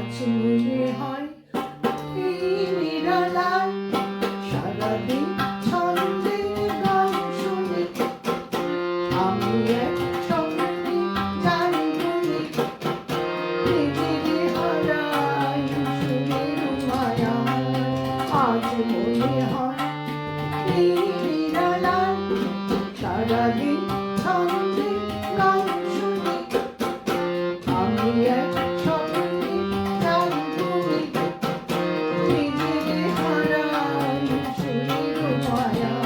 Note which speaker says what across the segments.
Speaker 1: আজ মনে হয় এই নিরালায় সারাদিন ছন্দে গান শুনি আমি এক স্বপ্নে যাই বলি নিজেরে হারাই সুরের মায়ায় আজ মনে হয় এই নিরালায় সারাদিন ছন্দে গান শুনি আমি এক স্বপ্নে যাই বলি নিজেরে হারাই সুরের মায়ায়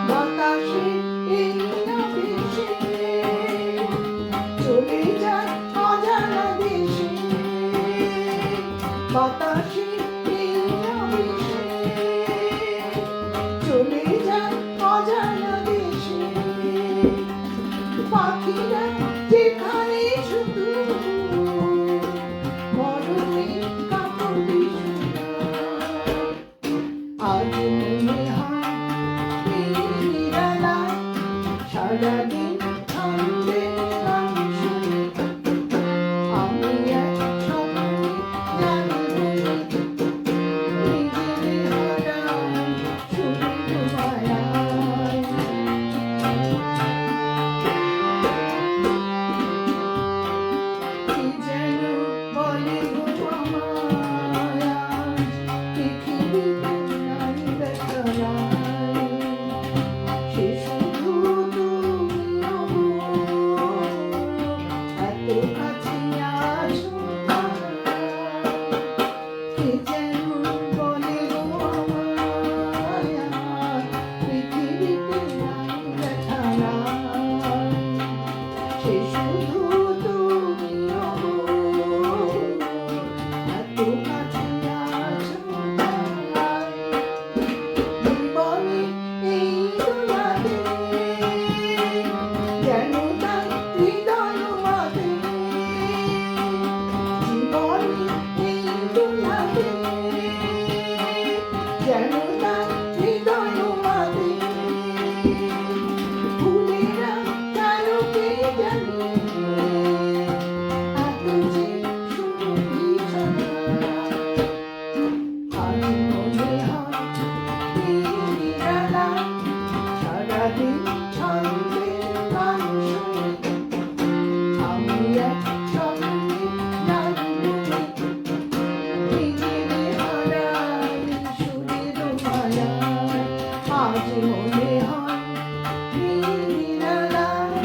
Speaker 1: বাতাসে এই আবেশে চলে যায় অজানা দেশে বাতাসে এই আবেশে চলে যায় অজানা দেশে পাখিরা যেখানে শুধু মরণে কাঁপবে আজ মনে হয় এই নিরালায় সারাদিন ছন্দে গান শুনি আমি এক স্বপ্নে যাই বলি নিজেরে হারাই সুরের মায়ায় কি যেন বলে গো আমায় আজ পৃথিবীতে নাই দেখা নাই সে শুধু তুমি এত কাছে আছো কি যেন বলে গো আমায় আজ পৃথিবীতে নাই দেখা নাই সে শুধু তুমি এত কাছে আছো জীবনে এই দুলাতে যেন তার হৃদয় মাঝে জীবনে এই দুলাতে যেন তার হৃদয় মাঝে ফুলেরা কেন কে জানে এত যে সুরভি আজ মনে হয় এই নিরালায় সারাদিন ছন্দে গান শুনি আমি এক স্বপ্নে যাই বলি নিজেরে হারাই সুরের মায়ায় আজ মনে হয় এই নিরালায়